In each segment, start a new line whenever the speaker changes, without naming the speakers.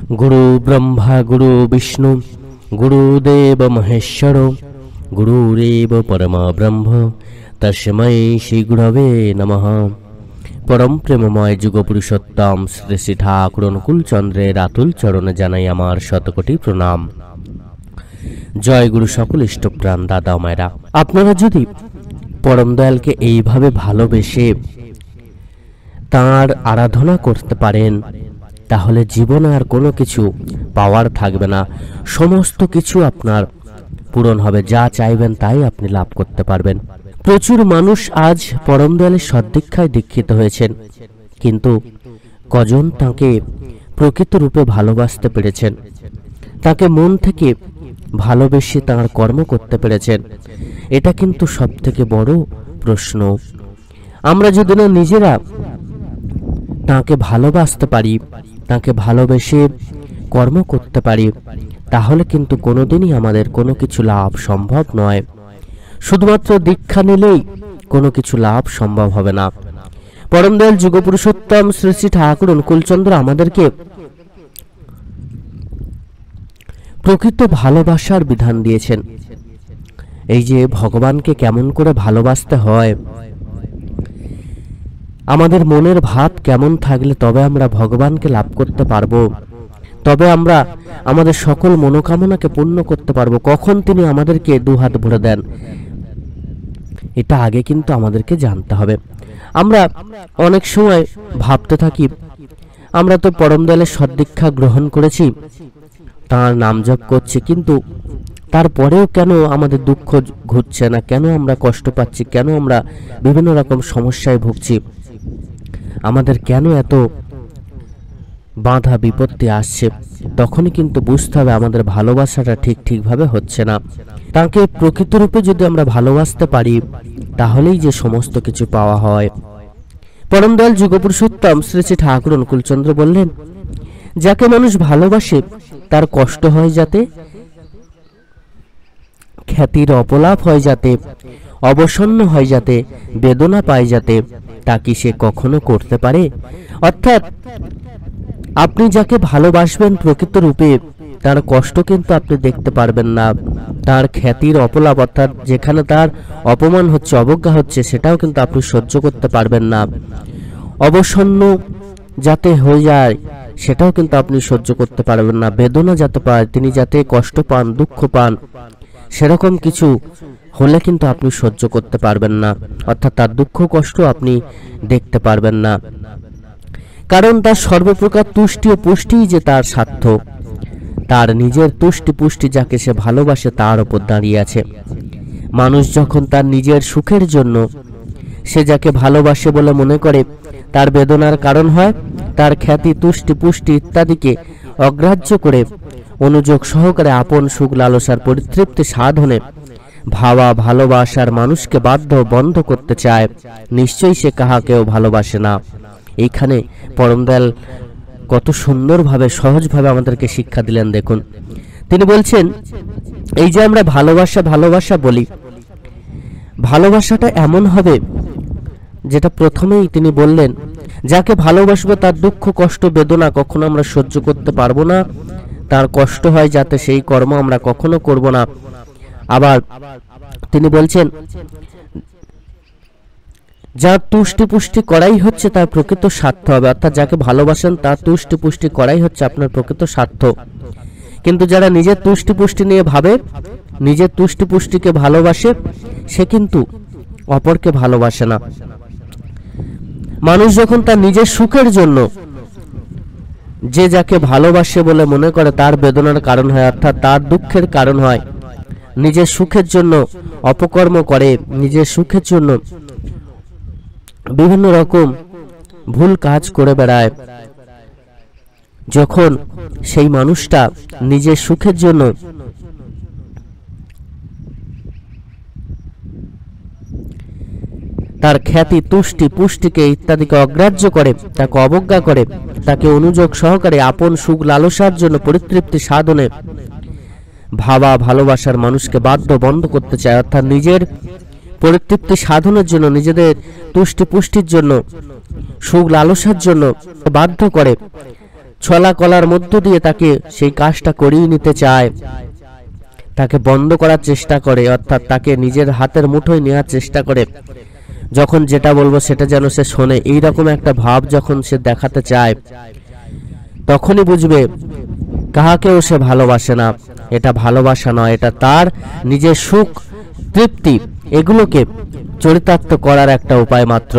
गुरु ब्रह्मा गुरु विष्णु गुरुदेव महेश्वर गुरुरेव परमा ब्रह्म तस्मै श्री गुरवे नमः। परम प्रेममय जुग पुरुषोत्तम श्री श्री ठाकुर अनुकूल चंद्रेर आतुल चरणे जानाई आमार शतकोटी प्रणाम। जय गुरु सकल इष्टप्राण दादा मायरा, आपनारा यदि परम दयालके এইভাবে ভালোবেসে তাঁর আরাধনা করতে পারেন তাহলে জীবনে আর কোনো কিছু পাওয়ার থাকবে না, সমস্ত কিছু আপনার পূরণ হবে, যা চাইবেন তাই আপনি লাভ করতে পারবেন। প্রচুর মানুষ আজ পরম দয়ালের সদ্দীক্ষায় দীক্ষিত হয়েছেন, কিন্তু কজন তাকে প্রকৃত রূপে ভালোবাসতে পেরেছেন, তাকে মন থেকে ভালোবেসে তাঁর কর্ম করতে পেরেছেন? এটা কিন্তু সবথেকে বড় প্রশ্ন। আমরা যদি না নিজেরা তাকে ভালোবাসতে পারি, তাকে ভালোবেসে কর্ম করতে পারি, তাহলে কিন্তু কোনোদিনই আমাদের কোনো কিছু লাভ সম্ভব নয়। শুধুমাত্র দীক্ষা নিলেই কোনো কিছু লাভ সম্ভব হবে না। পরম দয়াল যুগ পুরুষোত্তম শ্রী শ্রী ঠাকুর অনুকূলচন্দ্র আমাদেরকে প্রকৃত ভালোবাসার বিধান দিয়েছেন। এই যে ভগবানকে কেমন করে ভালোবাসতে হয়, আমাদের মনের ভাব কেমন থাকলে তবে আমরা ভগবানকে লাভ করতে পারবো, তবে আমরা আমাদের সকল মনোকামনাকে পূর্ণ করতে পারবো। কখন তিনি আমাদেরকে দুহাত ভরে দেন, এটা আগে কিন্তু আমাদেরকে জানতে হবে। আমরা অনেক সময় ভাবতে থাকি আমরা তো পরম দয়ালের সদ্দীক্ষা গ্রহণ করেছি, তাঁর নাম জপ করছি, কিন্তু তারপরেও কেন আমাদের দুঃখ ঘুরছে না, কেন আমরা কষ্ট পাচ্ছি, কেন আমরা বিভিন্ন রকম সমস্যায় ভুগছি, আমাদের কেন এত বাধা বিপত্তি আসছে? তখনই কিন্তু বুঝতে হবে আমাদের ভালোবাসাটা ঠিকভাবে হচ্ছে না। তাকে প্রকৃত রূপে যদি আমরা ভালোবাসতে পারি তাহলেই যে সমস্ত কিছু পাওয়া হয়। পরম দয়াল যুগ পুরুষোত্তম শ্রী শ্রী ঠাকুর অনুকূলচন্দ্র বললেন, যাকে মানুষ ভালোবাসে তার কষ্ট হয় যাতে, খ্যাতির অপলাপ হয় যাতে, অবসন্ন হয় যাতে, বেদনা পায় যাতে, তা কি সে কখনো করতে পারে? অর্থাৎ আপনি যাকে ভালোবাসবেন প্রকৃত রূপে তার কষ্ট কিন্তু আপনি দেখতে পারবেন না, তার খ্যাতির অপলাপ অর্থাৎ যেখানে তার অপমান হচ্ছে, অবজ্ঞা হচ্ছে, সেটাও কিন্তু আপনি সহ্য করতে পারবেন না। অবসন্ন যাতে হয়ে যায় সেটাও কিন্তু আপনি সহ্য করতে পারবেন না। বেদনা যাতে পায়, তিনি যাতে কষ্ট পান, দুঃখ পান, সেরকম কিছু হলে কিন্তু আপনি সহ্য করতে পারবেন না, অর্থাৎ তার দুঃখ কষ্ট আপনি দেখতে পারবেন না। কারণ তার সর্বপ্রকার তুষ্টি ও পুষ্টিই যে তার স্বার্থ, তার নিজের তুষ্টি পুষ্টি যাকে সে ভালোবাসে তার উপর দাঁড়িয়ে আছে। মানুষ যখন তার নিজের সুখের জন্য সে যাকে ভালোবাসে বলে মনে করে তার বেদনার কারণ হয়, তার খ্যাতি তুষ্টি পুষ্টি ইত্যাদিকে অগ্রাহ্য করে অনুযোগ সহকারে আপন সুখ লালসার পরিতৃপ্তি সাধনে ভাবা ভালোবাসার মানুষকে বাধ্য বন্ধ করতে চায়, নিশ্চয়ই সে কাহাকেও ভালোবাসে না। এইখানে পরম দয়াল কত সুন্দরভাবে সহজভাবে আমাদেরকে শিক্ষা দিলেন। দেখুন, তিনি বলছেন এই যে আমরা ভালোবাসা বলি, ভালোবাসাটা এমন হবে যেটা প্রথমেই তিনি বললেন, যাকে ভালোবাসবো তার দুঃখ কষ্ট বেদনা কখনো আমরা সহ্য করতে পারবো না, তার কষ্ট হয় যাতে সেই কর্ম আমরা কখনো করব না। আবার তিনি বলছেন যার তুষ্টি পুষ্টি করাই হচ্ছে তার প্রকৃত স্বার্থ হবে, অর্থাৎ যাকে ভালোবাসেন তার তুষ্টি পুষ্টি করাই হচ্ছে আপনার প্রকৃত স্বার্থ। কিন্তু যারা নিজের তুষ্টি পুষ্টি নিয়ে ভাবে, নিজের তুষ্টি পুষ্টিকে ভালোবাসে, সে কিন্তু অপরকে ভালোবাসে না। মানুষ যখন তার নিজের সুখের জন্য যে যাকে ভালোবাসে বলে মনে করে তার বেদনার কারণ হয়, অর্থাৎ তার দুঃখের কারণ হয়, নিজের সুখের জন্য অপকর্ম করে, নিজের সুখের জন্য বিভিন্ন রকম ভুল কাজ করে বেড়ায়, যখন সেই মানুষটা নিজের সুখের জন্য তার খ্যাতি তুষ্টি পুষ্টিকে ইত্যাদিকে অগ্রাহ্য করে, তাকে অবজ্ঞা করে, তাকে অনুযোগ সহকারে আপন সুখ লালসার জন্য পরিতৃপ্তি সাধনে ভাবা ভালোবাসার মানুষকে বাধ্য বন্ধ করতে চায়, অর্থাৎ নিজের পরিতৃপ্তি সাধনের জন্য, নিজেদের তুষ্টি পুষ্টির জন্য, সুখ লালসার জন্য বাধ্য করে, ছলা কলার মধ্য দিয়ে তাকে সেই কাজটা করিয়ে নিতে চায়, তাকে বন্ধ করার চেষ্টা করে, অর্থাৎ তাকে নিজের হাতের মুঠোয় নেওয়ার চেষ্টা করে। যখন যেটা বলবো সেটা যেন সে শোনে, এইরকম একটা ভাব যখন সে দেখাতে চায়, তখনই বুঝবে কাহাকেও সে ভালোবাসে না। এটা ভালোবাসা নয়, এটা তার নিজের সুখ তৃপ্তি এগুলোকে চরিতার্থ করার একটা উপায় মাত্র।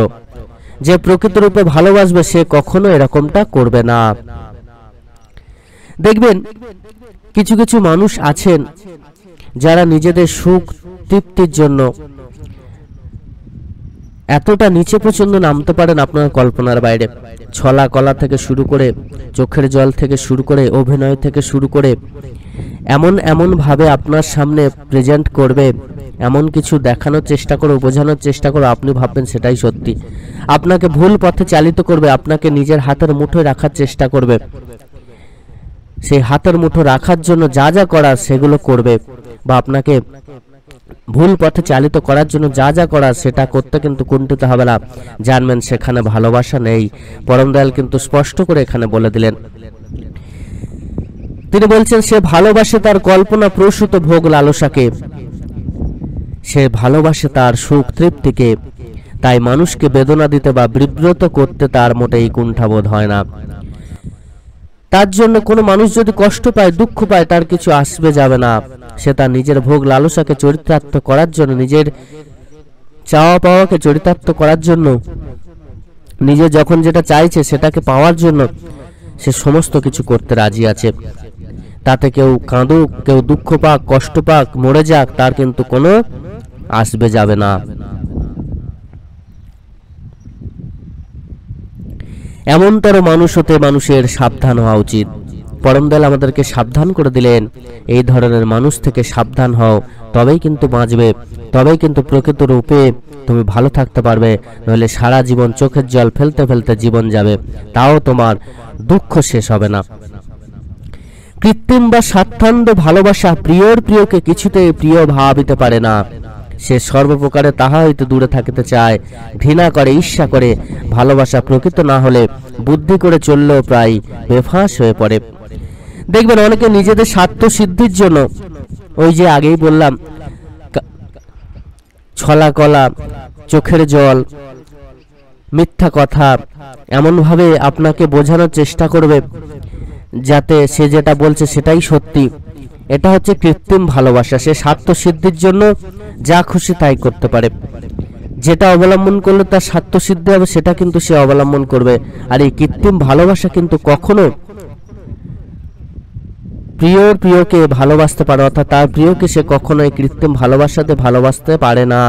যে প্রকৃত রূপে ভালোবাসবে সে কখনো এরকমটা করবে না। দেখবেন কিছু কিছু মানুষ আছেন যারা নিজেদের সুখ তৃপ্তির জন্য এতটা নিচে পর্যন্ত নামতে পারেন আপনার কল্পনার বাইরে। ছলা কলা থেকে শুরু করে, চোখের জল থেকে শুরু করে, অভিনয় থেকে শুরু করে এমন ভাবে আপনার সামনে প্রেজেন্ট করবে, এমন কিছু দেখানোর চেষ্টা করো, বোঝানোর চেষ্টা করো, আপনি ভাববেন সেটাই সত্যি। আপনাকে ভুল পথে চালিত করবে, আপনাকে নিজের হাতের মুঠোয় রাখার চেষ্টা করবে। সেই হাতের মুঠো রাখার জন্য যা যা করার সেগুলো করবে, বা আপনাকে ভুল পথে চালিত করার জন্য যা যা করার সেটা করতে কিন্তু কুণ্ঠিত হবে না। জানবেন সেখানে ভালোবাসা নেই। পরম দয়াল কিন্তু স্পষ্ট করে এখানে বলে দিলেন। তিনি বলছেন সে ভালোবাসে তার কল্পনা প্রসূত ভোগ লালসাকে, সে ভালোবাসে তার সুখ তৃপ্তিকে। তাই মানুষকে বেদনা দিতে বা বিব্রত করতে তার মোটেই কুণ্ঠাবোধ হয় না। তার জন্য কোনো মানুষ যদি কষ্ট পায়, দুঃখ পায়, তার কিছু আসবে যাবে না। সে তার নিজের ভোগ লালসাকে চরিতার্থ করার জন্য, নিজের চাওয়া পাওয়াকে চরিতার্থ করার জন্য, নিজে যখন যেটা চাইছে সেটাকে পাওয়ার জন্য সে সমস্ত কিছু করতে রাজি আছে। তাতে কেউ কাঁদুক, কেউ দুঃখ পাক, কষ্ট পাক, মরে যাক, তার কিন্তু কোনো আসবে যাবে না। এমনতর মানুষ হতে মানুষের সাবধান হওয়া উচিত। পরম দয়াল আমাদেরকে সাবধান করে দিলেন, এই ধরনের মানুষ থেকে সাবধান হও, তবেই কিন্তু বাঁচবে, তবেই কিন্তু প্রকৃত রূপে তুমি ভালো থাকতে পারবে। নইলে সারা জীবন চোখের জল ফেলতে ফেলতে জীবন যাবে, তাও তোমার দুঃখ শেষ হবে না। কৃত্রিম বা স্বার্থান্ধ ভালোবাসা প্রিয়র প্রিয়কে কিছুতেই প্রিয় ভাবিতে পারে না। সে সর্বপ্রকারে তাহা হইতে দূরে থাকিতে চায়, ঘৃণা করে, ঈর্ষা করে। ভালোবাসা প্রকৃত না হলে বুদ্ধি করে চললেও প্রায় বেফাঁস হয়ে পড়ে। দেখবেন অনেকে নিজেদের স্বার্থ সিদ্ধির জন্য, ওই যে আগেই বললাম, ছলা কলা, চোখের জল, মিথ্যা কথা এমনভাবে আপনাকে বোঝানোর চেষ্টা করবে যাতে সে যেটা বলছে সেটাই সত্যি। এটা হচ্ছে কৃত্রিম ভালোবাসা। সে স্বার্থ সিদ্ধির জন্য যা খুশি তাই করতে পারে। যেটা অবলম্বন করলে তার স্বার্থ সিদ্ধি হবে সেটা কিন্তু সে অবলম্বন করবে। আর এই কৃত্রিম ভালোবাসা কিন্তু কখনো প্রিয়র প্রিয়কে ভালোবাসতে পারে, অর্থাৎ তার প্রিয়কে সে কখনো এই কৃত্রিম ভালোবাসাতে ভালোবাসতে পারে না।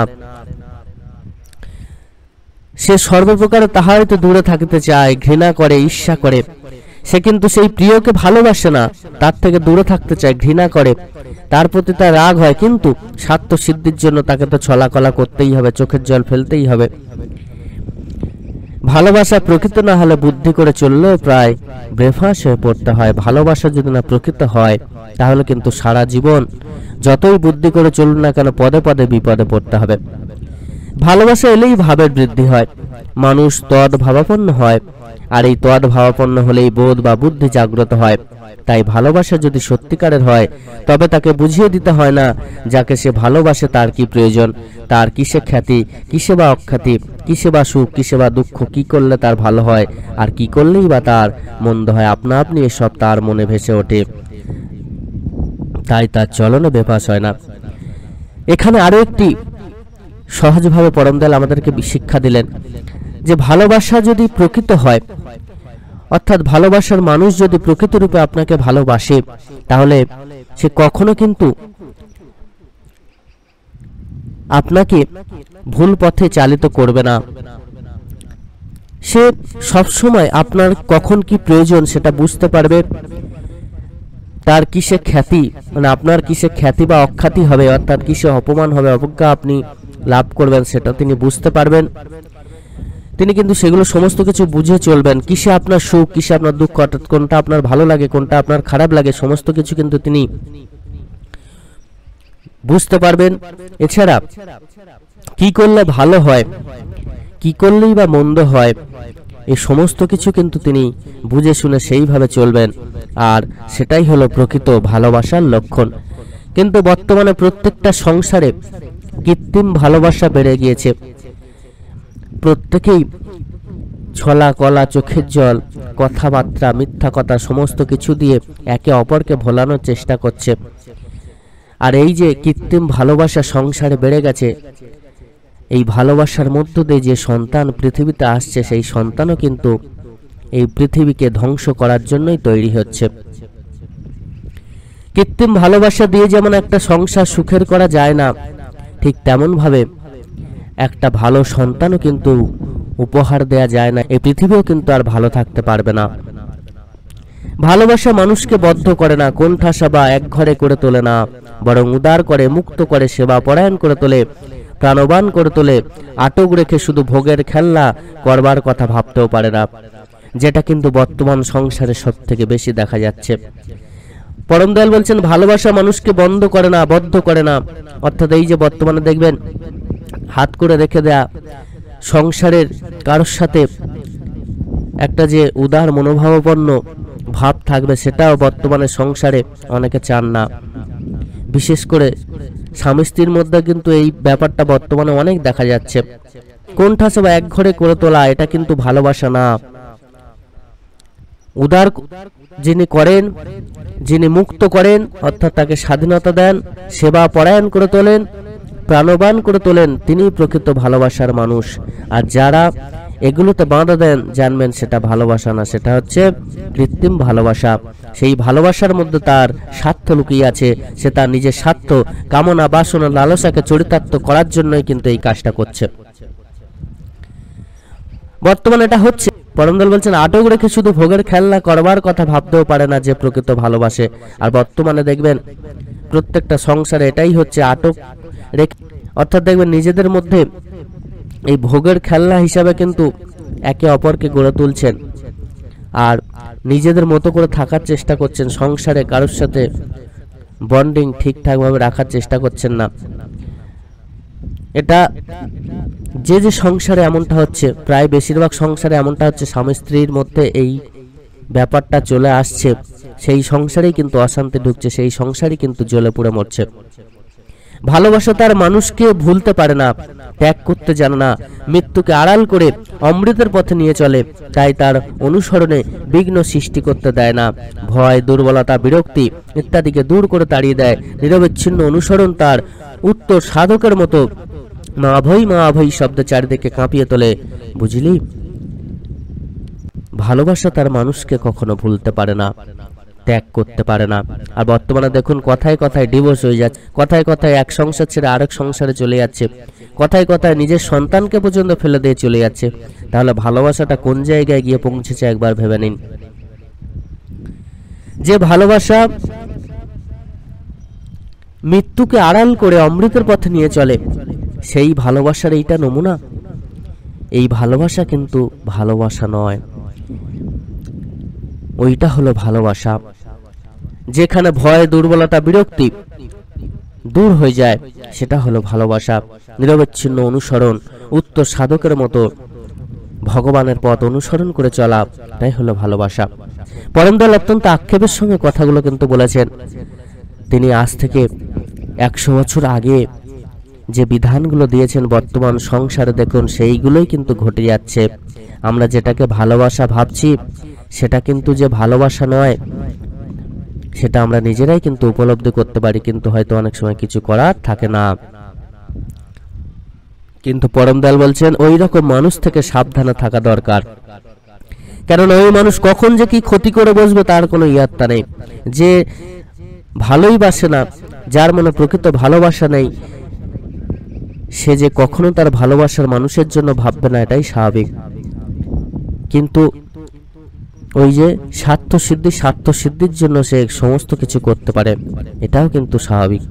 সে সর্বপ্রকারে তাহা হইতে দূরে থাকিতে চায়, ঘৃণা করে, ঈর্ষা করে। সে কিন্তু সেই প্রিয়কে ভালোবাসে না, তার থেকে দূরে থাকতে চায়, ঘৃণা করে, তার প্রতি তার রাগ হয়, কিন্তু স্বার্থ সিদ্ধির জন্য তাকে তো ছলাকলা করতেই হবে, চোখের জল ফেলতেই হবে। ভালোবাসা প্রকৃত না হলে বুদ্ধি করে চললেও প্রায় বেফাঁস হয়ে পড়তে হয়। ভালোবাসা যদি না প্রকৃত হয় তাহলে কিন্তু সারা জীবন যতই বুদ্ধি করে চলুন না কেন পদে পদে বিপদে পড়তে হবে। ভালোবাসা এলেই ভাবের বৃদ্ধি হয়, মানুষ তদ ভাবাপন্ন হয়, আর এই তদ ভাবাপন্ন হলেই বোধ বা বুদ্ধি জাগ্রত হয়। তাই ভালোবাসা যদি সত্যিকারের হয় তবে তাকে বুঝিয়ে দিতে হয় না যাকে সে ভালোবাসে তার কি প্রয়োজন, তার কিসে খ্যাতি, কিসে বা অখ্যাতি, কিসে বা সুখ, কিসে বা দুঃখ, কি করলে তার ভালো হয় আর কি করলেই বা তার মন্দ হয়। আপনা আপনি এসব তার মনে ভেসে ওঠে, তাই তার চলনে বেফাঁস হয় না। এখানে আরো একটি সহজভাবে পরম দয়াল আমাদেরকে শিক্ষা দিলেন যে ভালোবাসা যদি প্রকৃত হয়, অর্থাৎ ভালোবাসার মানুষ যদি প্রকৃত রূপে আপনাকে ভালোবাসে, তাহলে সে কখনো কিন্তু আপনাকে ভুল পথে চালিত করবে না। সে সবসময় আপনার কখন কি প্রয়োজন সেটা বুঝতে পারবে, তার কিসে খ্যাতি, মানে আপনার কিসে খ্যাতি বা অখ্যাতি হবে, অর্থাৎ কিসে অপমান হবে, অবজ্ঞা আপনি লাভ করবেন সেটা তিনি বুঝতে পারবেন। তিনি কিন্তু সেগুলো সমস্ত কিছু বুঝে চলবেন। কিসে আপনার সুখ, কিসে আপনার দুঃখ, অর্থাৎ কোনটা আপনার ভালো লাগে, কোনটা আপনার খারাপ লাগে, সমস্ত কিছু কিন্তু তিনি বুঝতে পারবেন। এছাড়া কি করলে ভালো হয়, কি করলেই বা মন্দ হয়, এই সমস্ত কিছু কিন্তু তিনি বুঝে শুনে সেইভাবে চলবেন, আর সেটাই হলো প্রকৃত ভালোবাসার লক্ষণ। কিন্তু বর্তমানে প্রত্যেকটা সংসারে কৃত্রিম ভালোবাসা বেড়ে গিয়েছে। প্রত্যেকেই ছলা কলা, চোখের জল, কথাবার্তা, মিথ্যা কথা সমস্ত কিছু দিয়ে একে অপরকে ভোলানোর চেষ্টা করছে। আর এই যে কৃত্রিম ভালোবাসা সংসারে বেড়ে গেছে, এই ভালোবাসার মধ্য দিয়ে যে সন্তান পৃথিবীতে আসছে, সেই সন্তানও কিন্তু এই পৃথিবীকে ধ্বংস করার জন্যই তৈরি হচ্ছে। কৃত্রিম ভালোবাসা দিয়ে যেমন একটা সংসার সুখের করা যায় না, ঠিক তেমন ভাবে একটা ভালো সন্তানও কিন্তু উপহার দেয়া যায় না। এই পৃথিবীও কিন্তু আর ভালো থাকতে পারবে না। ভালোবাসা মানুষকে বদ্ধ করে না, কোণঠাসা বা একঘরে করে তোলে না, বরং উদার করে, মুক্ত করে, সেবা পরায়ণ করে তোলে, প্রাণবান করে তোলে। আটক রেখে শুধু ভোগের খেলনা করবার কথা ভাবতেও পারে না, যেটা কিন্তু বর্তমান সংসারে সব থেকে বেশি দেখা যাচ্ছে। পরম দয়াল বলছেন ভালোবাসা মানুষকে বন্ধ করে না, বদ্ধ করে না। অর্থাৎ এই যে বর্তমানে দেখবেন হাত করে রেখে দেয়া, সংসারের কারোর সাথে একটা যে উদার মনোভাবাপন্ন ভাব থাকবে, সেটাও বর্তমানে সংসারে অনেকে চান না। বিশেষ করে স্বামী স্ত্রীর মধ্যে কিন্তু এই ব্যাপারটা বর্তমানে অনেক দেখা যাচ্ছে। কোণঠাসা বা একঘরে করে তোলা, এটা কিন্তু ভালোবাসা না। উদার যিনি করেন, যিনি মুক্ত করেন, অর্থাৎ তাকে স্বাধীনতা দেন, সেবা পরায়ণ করে তোলেন, প্রাণবান করে তোলেন, তিনি প্রকৃত ভালোবাসার মানুষ। আর যারা এগুলোতে বাধা দেন, জানবেন সেটা ভালোবাসা না, সেটা হচ্ছে কৃত্রিম ভালোবাসা। সেই ভালোবাসার মধ্যে তার স্বার্থ লুকিয়ে আছে। সে তার নিজের স্বার্থ, কামনা, বাসনা, লালসাকে চরিতার্থ করার জন্যই কিন্তু এই কাজটা করছে। বর্তমানে এটা হচ্ছে। পরমদয়াল বলছেন আটক রেখে শুধু ভোগের খেলনা করবার কথা ভাবতেও পারে না যে প্রকৃত ভালোবাসে। আর বর্তমানে দেখবেন প্রত্যেকটা সংসারে এটাই হচ্ছে, আটক রেখে, অর্থাৎ দেখবেন নিজেদের মধ্যে এই ভোগের খেলনা হিসাবে কিন্তু একে অপরকে গড়ে তুলছেন, আর নিজেদের মতো করে থাকার চেষ্টা করছেন। সংসারে কারোর সাথে বন্ডিং ঠিকঠাকভাবে রাখার চেষ্টা করছেন না। এটা যে যে সংসারে এমনটা হচ্ছে, প্রায় বেশিরভাগ সংসারে এমনটা হচ্ছে, স্বামী স্ত্রীর মধ্যে এই ব্যাপারটা চলে আসছে, সেই সংসারেই কিন্তু অশান্তি ঢুকছে, সেই সংসারই কিন্তু জ্বলে পুড়ে মরছে। ভালোবাসা তার মানুষকে ভুলতে পারে না, ত্যাগ করতে জানে না, মৃত্যুকে আড়াল করে অমৃতের পথে নিয়ে চলে, তাই তার অনুসরণে বিঘ্ন সৃষ্টি করতে দেয় না। ভয়, দুর্বলতা, বিরক্তি ইত্যাদিকে দূর করে তাড়িয়ে দেয়। নিরবিচ্ছিন্ন অনুসরণ তার উত্তর সাধকের মতো মা ভৈ মা ভৈ শব্দ চারিদিকে কাঁপিয়ে তোলে। বুঝলি, ভালোবাসা তার মানুষকে কখনো ভুলতে পারে না, ত্যাগ করতে পারে না। আর বর্তমানে দেখুন কথায় কথায় ডিভোর্স হয়ে যাচ্ছে, কথায় কথায় এক সংসার ছেড়ে আরেক সংসারে চলে যাচ্ছে, কথায় কথায় নিজের সন্তানকে পর্যন্ত ফেলে দিয়ে চলে যাচ্ছে। তাহলে ভালোবাসাটা কোন জায়গায় গিয়ে পৌঁছেছে একবার ভেবে নিন। যে ভালোবাসা মৃত্যুকে আড়াল করে অমৃতের পথে নিয়ে চলে, সেই ভালোবাসার এইটা নমুনা। এই ভালোবাসা কিন্তু ভালোবাসা নয়, ওইটা হলো ভালোবাসা যেখানে ভয়, দুর্বলতা, বিরক্তি দূর হয়ে যায়, সেটা হলো ভালোবাসা। নিরবিচ্ছিন্ন অনুসরণ, উত্তর সাধকের মতো ভগবানের পথ অনুসরণ করে চলা, তাই হলো ভালোবাসা। পরমদয়াল অত্যন্ত আক্ষেপের সঙ্গে কথাগুলো কিন্তু বলেছেন। তিনি আজ থেকে 100 বছর আগে যে বিধানগুলো দিয়েছেন, বর্তমান সংসারে দেখুন সেইগুলোই কিন্তু ঘটে যাচ্ছে। আমরা যেটাকে ভালোবাসা ভাবছি, সেটা কিন্তু যে ভালোবাসা নয়, সেটা আমরা নিজেরাই কিন্তু উপলব্ধি করতে পারি, কিন্তু হয়তো অনেক সময় কিছু করার থাকে না। কিন্তু পরমদয়াল বলছেন ওই রকম মানুষ থেকে সাবধানে থাকা দরকার, কারণ ওই মানুষ কখন যে কি ক্ষতি করে বসবে তার কোনো ইয়াত্তা নেই। যে ভালোই বাসে না, যার মনে প্রকৃত ভালোবাসা নেই, সে যে কখনো তার ভালোবাসার মানুষের জন্য ভাববে না, এটাই স্বাভাবিক। কিন্তু ওই যে স্বার্থ সিদ্ধির জন্য সে সমস্ত কিছু করতে পারে, এটাও কিন্তু স্বাভাবিক।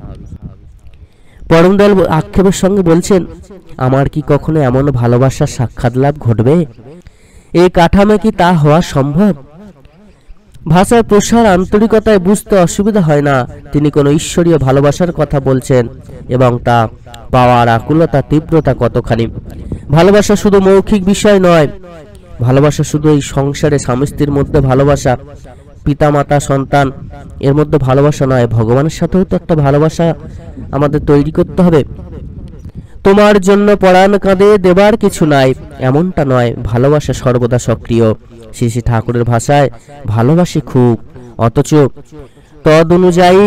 পরমদয়াল আক্ষেপের সঙ্গে বলছেন, আমার কি কখনো এমন ভালোবাসার সাক্ষাৎ লাভ ঘটবে? এই কাঠামে কি তা হওয়া সম্ভব? ভাষার প্রসার আন্তরিকতায় বুঝতে অসুবিধা হয় না তিনি কোনো ঈশ্বরীয় ভালোবাসার কথা বলছেন এবং তা পাওয়ার আকুলতা, তীব্রতা কতখানি। ভালোবাসা শুধু মৌখিক বিষয় নয়, ভালোবাসা শুধু এই সংসারে স্বামী স্ত্রীর মধ্যে ভালোবাসা, পিতা মাতা সন্তান এর মধ্যে ভালোবাসা নয়, ভগবানের সাথেও তো একটা ভালোবাসা আমাদের তৈরি করতে হবে। তোমার জন্য পরাণ কাঁদে দেবার কিছু নাই, এমনটা নয়, ভালোবাসা সর্বদা সক্রিয়। শ্রী শ্রী ঠাকুরের ভাষায় ভালোবাসি খুব, অথচ তদ অনুযায়ী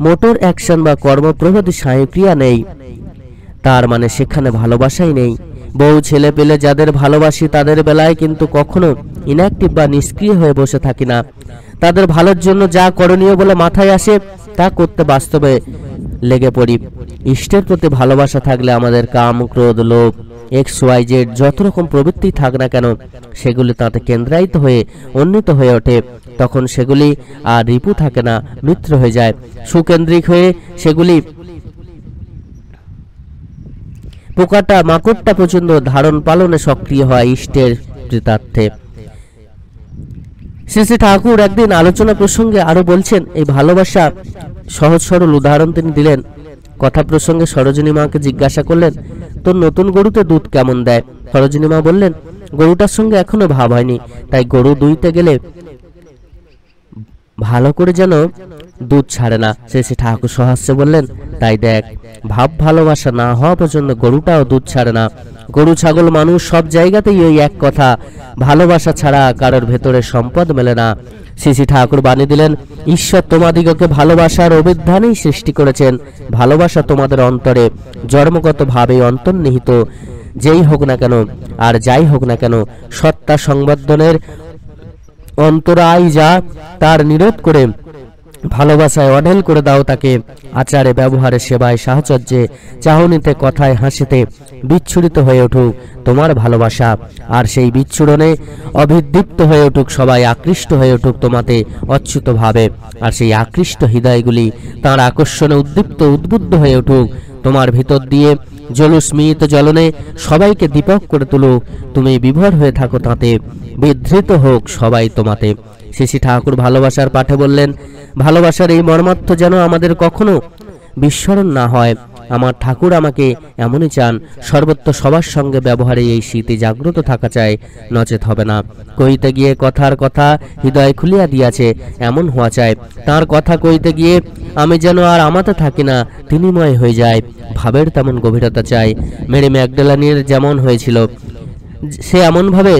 মোটর অ্যাকশন বা কর্মপ্রবাদী সায়ক্রিয়া নেই, তার মানে সেখানে ভালোবাসাই নেই। বউ ছেলে পেলে যাদের ভালোবাসি তাদের বেলায় কিন্তু কখনো ইনঅ্যাক্টিভ বা নিষ্ক্রিয় হয়ে বসে থাকি না। তাদের ভালোর জন্য যা করণীয় বলে মাথায় আসে তা করতে বাস্তবে লেগে পড়ি। ইষ্টের প্রতি ভালোবাসা থাকলে আমাদের কাম ক্রোধ লোভ XYZ যত রকম প্রবৃত্তি থাক না কেন সেগুলি তাতে কেন্দ্রায়িত হয়ে উন্নীত হয়ে ওঠে। তখন সেগুলি আর রিপু থাকে না, মিত্র হয়ে যায়। সুকেন্দ্রিক হয়ে সেগুলি পোকাটা মাকড়টা পর্যন্ত ধারণ পালনে সক্রিয় হয় ইষ্টের কৃতার্থে। শ্রী শ্রী ঠাকুর একদিন আলোচনা প্রসঙ্গে আরো বলছেন, এই ভালোবাসা সহজ সরল উদাহরণ তিনি দিলেন। কথা প্রসঙ্গে সরোজিনী মাকে জিজ্ঞাসা করলেন, তোর নতুন গরুতে দুধ কেমন দেয়? সরোজিনী মা বললেন, গরুটার সঙ্গে এখনো ভাব হয়নি, তাই গরু দুইতে গেলে ভালো করে যেন দুধ ছাড়ে না। শ্রী ঠাকুর সহাস্যে বললেন, তাই দেখ, ভাব ভালোবাসা না হওয়া পর্যন্ত গরুটাও দুধ ছাড়ে না। গরু ছাগল মানুষ সব জায়গাতেই ওই এক কথা, ভালোবাসা ছাড়া কারোর ভেতরে সম্পদ মেলে না। শ্রী ঠাকুর বাণী দিলেন, ঈশ্বর তোমাদিগকে ভালোবাসার অভিধানেই সৃষ্টি করেছেন। ভালোবাসা তোমাদের অন্তরে জন্মগত ভাবে অন্তর্নিহিত। যেই হোক না কেন আর যাই হোক না কেন, সত্তা সংবর্ধনের অন্তরায় যা তার নিরোধ করে ভালোবাসায় অঢেল করে দাও তাকে। আচারে ব্যবহারে সেবায় সাহচর্যে চাহনিতে কথায় হাসিতে বিচ্ছুরিত হয়ে উঠুক তোমার ভালোবাসা, আর সেই বিচ্ছুরণে অভিদীপ্ত হয়ে উঠুক সবাই, আকৃষ্ট হয়ে উঠুক তোমাতে অচ্যুত ভাবে, আর সেই আকৃষ্ট হৃদয়গুলি তার আকর্ষণে উদ্দীপ্ত উদ্বুদ্ধ হয়ে উঠুক তোমার ভিতর দিয়ে। জলস্মিত জ্বলনে সবাইকে দীপক করে তুলুক, তুমি বিভোর হয়ে থাকো তাতে, বিধৃত হোক সবাই তোমাতে। শ্রী ঠাকুর ভালোবাসার পাঠে বললেন, ভালোবাসার এই মর্মার্থ যেন আমাদের কখনো বিস্মরণ না হয়। আমার ঠাকুর আমাকে এমনই চান, সর্বত্র সবার সঙ্গে ব্যবহারে এই স্মৃতি জাগ্রত থাকা চাই, নচেত হবে না। কইতে গিয়ে কথার কথা হৃদয় খুলিয়া দিয়াছে এমন হওয়া চাই। তার কথা কইতে গিয়ে আমি যেন আর আমাতে থাকি না, তিনিময় হয়ে যায়, ভাবের তেমন গভীরতা চাই। মেরি ম্যাগডালানির যেমন হয়েছিল, সে এমনভাবে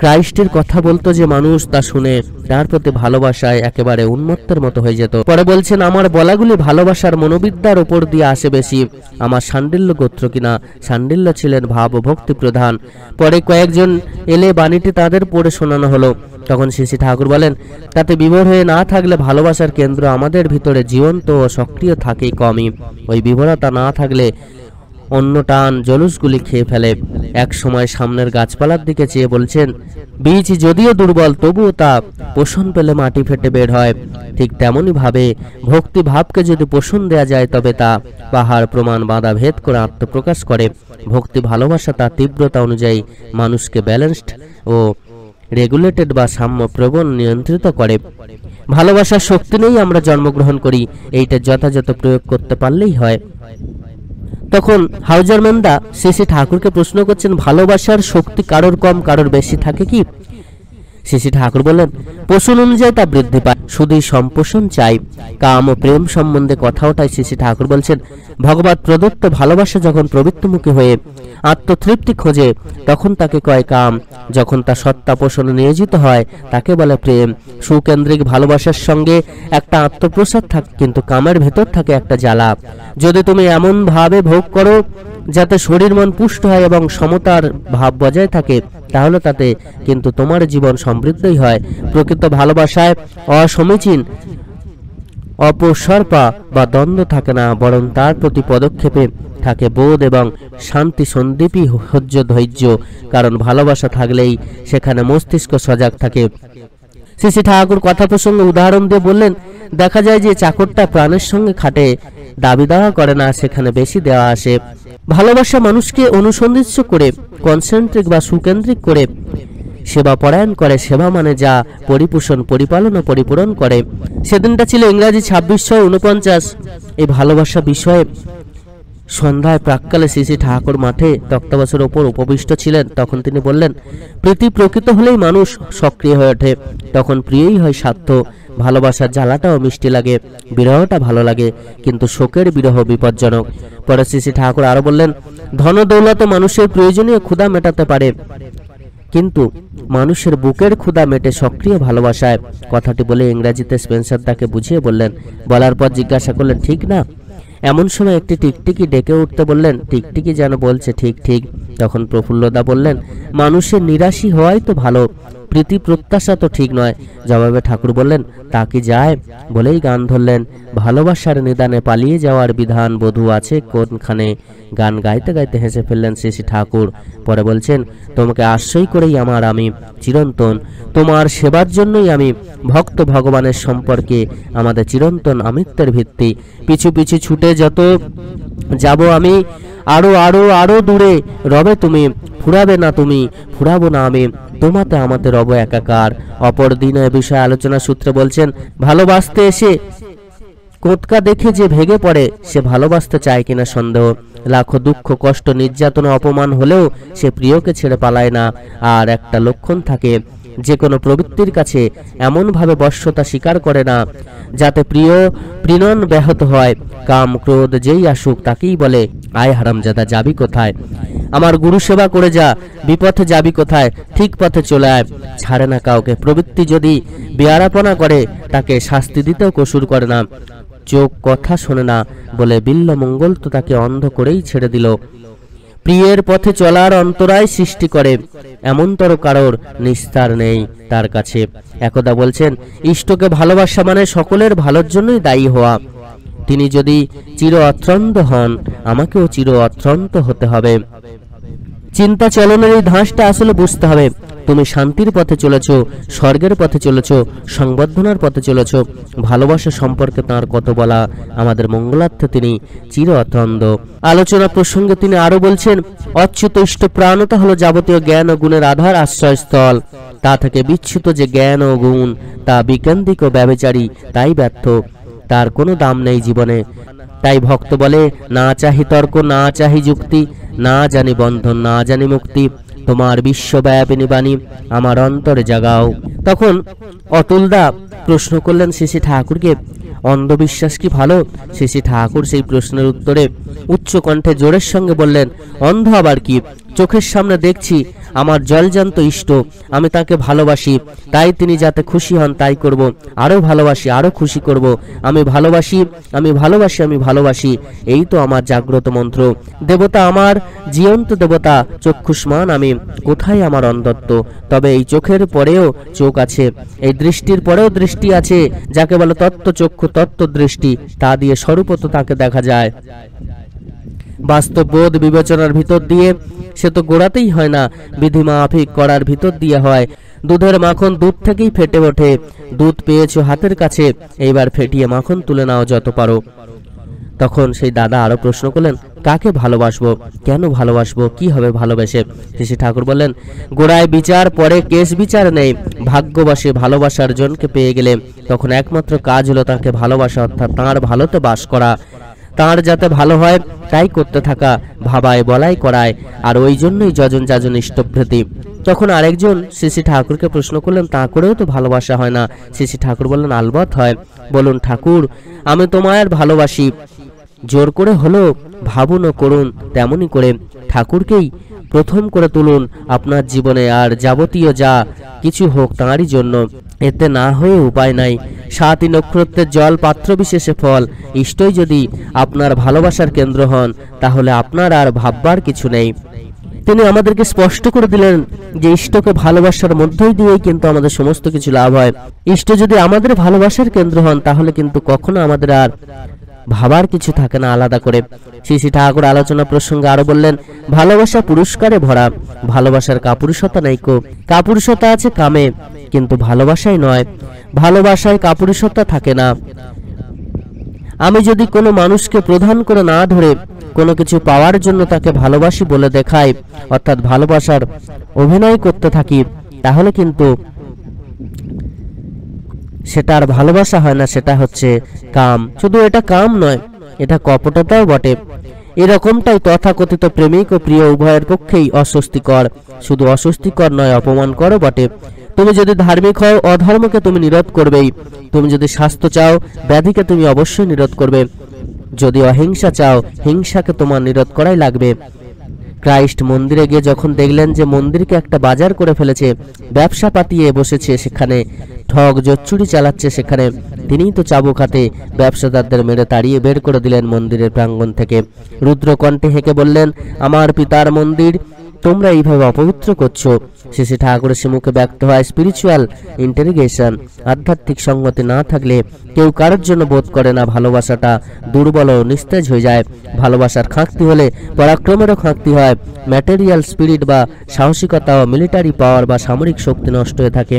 ক্রাইস্টের কথা বলতো যে মানুষ তা শুনে তার প্রতি ভালোবাসায় একেবারে উন্মত্তের মতো হয়ে যেত। পরে বলছেন, আমার বলাগুলি ভালোবাসার মনোবিদ্যার উপর দিয়ে আসে বেশি। আমার শাণ্ডিল্য গোত্র কিনা, শাণ্ডিল্য ছিলেন ভাব ও ভক্তি প্রধান। পরে কয়েকজন এলে বাণীটি তাদের পড়ে শোনানো হলো। তখন শ্রী ঠাকুর বলেন, তাতে বিভোর হয়ে না থাকলে ভালোবাসার কেন্দ্র আমাদের ভিতরে জীবন্ত ও সক্রিয় থাকেই কমই। ওই বিভোরতা না থাকলে অন্য টান জলুসগুলি খেয়ে ফেলে। এক সময় সামনের গাছপালার দিকে চেয়ে বলছেন, বীজ যদিও দুর্বল তবুও তা পোষণ পেলে মাটি ফেটে বের হয়। ঠিক তেমনি ভাবে ভক্তি ভাবকে যদি পোষণ দেয়া যায় তবে তা পাহাড় প্রমাণ বাঁধা ভেদ করে আত্মপ্রকাশ করে। ভক্তি ভালোবাসা তার তীব্রতা অনুযায়ী মানুষকে ব্যালেন্সড ও রেগুলেটেড বা সাম্য প্রবণ নিয়ন্ত্রিত করে। ভালোবাসার শক্তি নেই আমরা জন্মগ্রহণ করি, এইটা যথাযথ প্রয়োগ করতে পারলেই হয়। তখন হাউজারম্যানদা শ্রী ঠাকুরকে প্রশ্ন করছেন, ভালোবাসার শক্তি কারোর কম কারোর বেশি থাকে কি? শ্রী ঠাকুর বললেন, পোষণ অনুযায়ী তা বৃদ্ধি পায়, শুধুই সম্পোষণ চাই। কাম ও প্রেম সম্বন্ধে কথা ওঠায় শ্রী ঠাকুর বলছেন, ভগবত প্রদত্ত ভালোবাসা যখন প্রবৃত্তিমুখী হয়ে আত্মতৃপ্তি খোঁজে তখন তাকে কয় কাম। যখন তা সত্তা পোষণে নিয়োজিত হয় তাকে বলে প্রেম। সুকেন্দ্রিক ভালোবাসার সঙ্গে একটা আত্মপ্রসাদ থাকে, কিন্তু কামের ভেতর থাকে একটা জ্বালা। যদি তুমি এমন ভাবে ভোগ করো যাতে শরীর মন পুষ্ট হয় এবং সমতার ভাব বজায় থাকে, তাহলে তাতে কিন্তু তোমার জীবন সমৃদ্ধই হয়। প্রকৃত ভালোবাসায় অসমীচীন অপসর্পা বা দ্বন্দ্ব থাকে না, বরং তার প্রতি পদক্ষেপে থাকে বোধ এবং শান্তি সন্দীপী সহ্য ধৈর্য। কারণ ভালোবাসা থাকলেই সেখানে মস্তিষ্ক সজাগ থাকে। শ্রী ঠাকুর কথা প্রসঙ্গে উদাহরণ দিয়ে বললেন, দেখা যায় যে চাকরটা প্রাণের সঙ্গে খাটে, দাবি দাওয়া করে না, সেখানে বেশি দেওয়া আসে। ভালোবাসা মানুষকে অনুসন্ধিৎস করে, কনসেন্ট্রিক বা সুকেন্দ্রিক করে সেবা পরায়ণ করে। সেবা মানে যা পরিপোষণ পরিপালন ও পরিপূরণ করে। সেদিনটা ছিল ইংরাজি 2649। এই ভালোবাসা বিষয়ে সন্ধ্যায় প্রাক্কালে শ্রী শ্রী ঠাকুর মাঠে তক্তাবাসের ওপর উপবিষ্ট ছিলেন। তখন তিনি বললেন, প্রীতি প্রকৃত হলেই মানুষ সক্রিয় হয়ে ওঠে, তখন প্রিয়ই হয় সাধ্য। ভালোবাসার জ্বালাটাও মিষ্টি লাগে, বিরহটা ভালো লাগে, কিন্তু শোকের বিরহ বিপজ্জনক। পরে শ্রী শ্রী ঠাকুর আরো বললেন, ধন দৌলত মানুষের প্রয়োজনীয় ক্ষুধা মেটাতে পারে, কিন্তু মানুষের বুকের ক্ষুধা মেটে সক্রিয় ভালোবাসায়। কথাটি বলে ইংরেজিতে স্পেন্সার তাকে বুঝিয়ে বললেন। বলার পর জিজ্ঞাসা করলেন, ঠিক না? এমন সময় একটি টিকটিকি ডেকে উঠতে বললেন। টিকটিকি যেন বলছে, ঠিক ঠিক। তখন প্রফুল্লদা বললেন, মানুষের নিরাশী হওয়াই তো ভালো, প্রীতি প্রত্যাশা তো ঠিক নয়। জবাবে ঠাকুর বললেন, তা কি যায়? বলেই গান ধরলেন, ভালোবাসার নিদানে পালিয়ে যাওয়ার বিধান বধূ আছে কোনখানে। গান গাইতে গাইতে হেসে ফেললেন শ্রী শ্রী ঠাকুর। পরে বলছেন, তোমাকে আশ্রয় করেই আমার আমি চিরন্তন, তোমার সেবার জন্যই আমি ভক্ত ভগবানের সম্পর্কে আমাদের চিরন্তন আমিত্বের ভিত্তি। পিছু পিছু ছুটে যত যাব আমি, আরো আরো আরো দূরে রবে তুমি, ফুরাবে না তুমি, ফুরাবো না আমি, তোমাতে আমাদের রব একাকার। অপর দিন এ বিষয়ে আলোচনা সূত্রে বলছেন, ভালোবাসতে এসে কোতকা দেখে যে ভেঙে পড়ে, সে ভালোবাসতে চায় কিনা সন্দেহ। লাখো দুঃখ কষ্ট নির্যাতন অপমান হলেও সে প্রিয়কে ছেড়ে পালায় না। আর একটা লক্ষণ থাকে, যে কোনো প্রবৃত্তির কাছে এমনভাবে বশ্যতা স্বীকার করে না যাতে প্রিয় প্রিণন ব্যাহত হয়। কাম ক্রোধ যেই আসুক তাকেই বলে, আয় হারামজাদা, যাবি কোথায়? আমার গুরু সেবা করে যা, বিপথে যাবি কোথায়? ঠিক পথে চলে আয়। ছাড়ে না কাউকে। প্রবৃত্তি যদি বেয়ারাপনা করে, তাকে শাস্তি দিতেও কসুর করে না। চোখ কথা শোনে না বলে বিল্ল মঙ্গল তো তাকে অন্ধ করেই ছেড়ে দিল। প্রিয়ের পথে চলার অন্তরায় সৃষ্টি করে, এমনতর কারোর নিস্তার নেই তার কাছে। একদা বলছেন, ইষ্টকে ভালোবাসা মানে সকলের ভালোর জন্যই দায়ী হওয়া। তিনি যদি চির অত্রন্ত হন, আমাকেও চির অত্রন্ত হতে হবে। চিন্তা চলনের এই ধাঁচটা আসলে বুঝতে হবে। তুমি শান্তির পথে চলেছ, স্বর্গের পথে চলেছ, সংবর্ধনার পথে চলেছ। ভালোবাসা সম্পর্কে তাঁর কত বলা, আমাদের মঙ্গলার্থে তিনি চির অতন্দ। আলোচনা প্রসঙ্গে তিনি আরো বলছেন, অচ্যুত ইষ্ট প্রাণতা হলো যাবতীয় জ্ঞান ও গুণের আধার আশ্রয়স্থল। তা থেকে বিচ্যুত যে জ্ঞান ও গুণ, তা বিকেন্দ্রিক ও ব্যভিচারী, তাই ব্যর্থ, তার কোনো দাম নেই জীবনে। তাই ভক্ত বলে, না চাহি তর্ক, না চাহি যুক্তি, না জানি বন্ধন, না জানি মুক্তি, তোমার বিশ্বব্যাপিনী বাণী আমার অন্তরে জাগাও। তখন অতুলদা প্রশ্ন করলেন শ্রী শ্রী ঠাকুরকে, অন্ধবিশ্বাস কি ভালো? শ্রী শ্রী ঠাকুর সেই প্রশ্নের উত্তরে উচ্চ কণ্ঠে জোরের সঙ্গে বললেন, অন্ধ আবার কি? চোখের সামনে দেখছি আমার জলজান্ত ইষ্ট, আমি তাকে ভালোবাসি, তাই তিনি যাতে খুশি হন তাই করব, আরো ভালোবাসি, আরো খুশি করব। আমি ভালোবাসি, আমি ভালোবাসি, আমি ভালোবাসি, এই তো আমার জাগ্রত মন্ত্র। দেবতা আমার জীবন্ত দেবতা, চক্ষুষ্মান আমি, কোথায় আমার অন্ধত্ব? তবে এই চোখের পরেও চোখ আছে, এই দৃষ্টির পরেও দৃষ্টি আছে, যাকে বলে তত্ত্ব চক্ষু, তত্ত্ব দৃষ্টি, তা দিয়ে স্বরূপত তাকে দেখা যায়। বাস্তব বোধ বিবেচনার ভিতর দিয়ে সে তো গোড়াতেই হয় না, বিধি মাফিক করার ভিতর দিয়ে হয়। দুধের মাখন দুধ থেকেই ফেটে ওঠে। দুধ পেয়েছো হাতের কাছে, এইবার ফেটিয়ে মাখন তুলে নাও যত পারো। তখন সেই দাদা আরো প্রশ্ন করলেন, কাকে ভালোবাসবো, কেন ভালোবাসবো, কি হবে ভালোবেসে? শ্রী ঠাকুর বললেন, গোড়ায় বিচার, পরে কেস বিচার নেই। ভাগ্যবশে ভালোবাসার জনকে পেয়ে গেলে তখন একমাত্র কাজ হলো তাকে ভালোবাসা, অর্থাৎ তাঁর ভালোতে বাস করা, তাঁর যাতে ভালো হয় তাই করতে থাকা, ভাবায় বলাই করায়। আর ওই জন্যই যজন যাজন ইষ্টভৃতি। তখন আরেকজন শ্রী শ্রী ঠাকুরকে প্রশ্ন করলেন, তা করেও তো ভালোবাসা হয় না? শ্রী শ্রী ঠাকুর বললেন, আলবৎ হয়। বলুন, ঠাকুর আমি তোমায় ভালোবাসি, জোর করে হলো ভাবুন ও করুন, তেমনি করে ঠাকুরকেই প্রথম করে তুলুন আপনার জীবনে, আর যাবতীয় যা কিছু হোক তাঁরই জন্য। এতে না হয়ে উপায় নাই। 7 নক্ষত্রের জল পাত্র বিশেষে ফল। ইষ্টই যদি আপনার ভালোবাসার কেন্দ্র হন, তাহলে আপনার আর ভাববার কিছু নেই। তিনি আমাদেরকে স্পষ্ট করে দিলেন যে ইষ্টকে ভালোবাসার মধ্যেই দিয়েই কিন্তু আমাদের সমস্ত কিছু লাভ হয়। ইষ্ট যদি আমাদের ভালোবাসার কেন্দ্র হন, তাহলে কিন্তু কখনো আমাদের আর ভাবার কিছু থাকে না আলাদা করে। শ্রী শ্রী ঠাকুর আলোচনা প্রসঙ্গে আরো বললেন, ভালোবাসা পুরস্কারে ভরা, ভালোবাসার কাপুরুষতা নেই কো। কাপুরুষতা আছে কামে, কিন্তু ভালোবাসায় নয়। ভালোবাসায় কাপুরুষতা থাকে না। আমি যদি কোনো মানুষকে প্রধান করে না ধরে কোনো কিছু পাওয়ার জন্য তাকে ভালোবাসি বলে দেখাই, অর্থাৎ ভালোবাসার অভিনয় করতে থাকি, তাহলে কিন্তু সেটা আর ভালোবাসা হয় না, সেটা হচ্ছে কাম। শুধু এটা কাম নয়, এটা কপটতাও বটে। এরকমটাই তথাকথিত প্রেমিক ও প্রিয় উভয়ের পক্ষেই অস্বস্তিকর। শুধু অস্বস্তিকর নয়, অপমানকরও বটে। তুমি যদি ধার্মিক হও, অধর্মকে তুমি নিরোধ করবেই। তুমি যদি স্বাস্থ্য চাও, ব্যাধিকে তুমি অবশ্যই নিরোধ করবে। যদি অহিংসা চাও, হিংসাকে তোমার নিরোধ করাই লাগবে। ক্রাইস্ট মন্দিরে গিয়ে যখন দেখলেন যে মন্দিরকে একটা বাজার করে ফেলেছে, ব্যবসা পাতিয়ে বসেছে, সেখানে ঠগ জচ্চুরি চালাচ্ছে, সেখানে তিনিই তো চাবুক হাতে ব্যবসাদারদের মেরে তাড়িয়ে বের করে দিলেন মন্দিরের প্রাঙ্গণ থেকে। রুদ্রকণ্ঠে হেঁকে বললেন, আমার পিতার মন্দির তোমরা এইভাবে অপবিত্র করছো। শেষে ঠাকুরের মুখে ব্যক্ত হয় স্পিরিচুয়াল ইন্টারিগেশন। আধ্যাত্মিক সঙ্গতি না থাকলে কেউ কারোর জন্য বোধ করে না, ভালোবাসাটা দুর্বল ও নিস্তেজ হয়ে যায়। ভালোবাসার খাঁকতি হলে পরাক্রমেরও খাঁকতি হয়। ম্যাটেরিয়াল স্পিরিট বা সাহসিকতা ও মিলিটারি পাওয়ার বা সামরিক শক্তি নষ্ট হয়ে থাকে।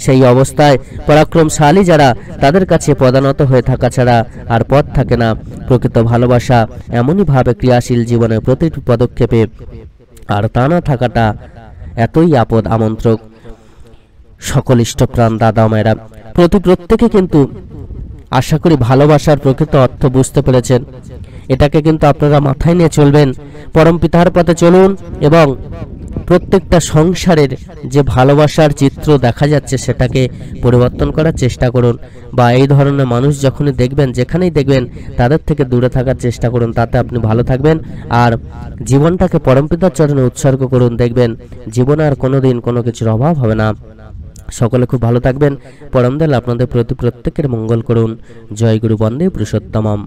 সেই অবস্থায় পরাক্রমশালী যারা, তাদের কাছে পদানত হয়ে থাকা ছাড়া আর পথ থাকে না। প্রকৃত ভালোবাসা এমনই ভাবে ক্রিয়াশীল জীবনের প্রতিটি পদক্ষেপে, আর তা না থাকাটা এতই আপদ আমন্ত্রক। সকল ইষ্টপ্রাণ দাদা মায়েরা, প্রত্যেকে কিন্তু আশা করি ভালোবাসার প্রকৃত অর্থ বুঝতে পেরেছেন। এটাকে কিন্তু আপনারা মাথায় নিয়ে চলবেন, পরম পিতার পথে চলুন এবং প্রত্যেকটা সংসারের যে ভালোবাসার চিত্র দেখা যাচ্ছে সেটাকে পরিবর্তন করার চেষ্টা করুন। বা এই ধরনের মানুষ যখনই দেখবেন, যেখানেই দেখবেন, তাদের থেকে দূরে থাকার চেষ্টা করুন। তাতে আপনি ভালো থাকবেন আর জীবনটাকে পরমপিতার চরণে উৎসর্গ করুন। দেখবেন জীবনে আর কোনোদিন কোনো কিছুর অভাব হবে না। সকলে খুব ভালো থাকবেন। পরম দয়াল আপনাদের প্রত্যেকের মঙ্গল করুন। জয় গুরু বন্দে পুরুষোত্তমম।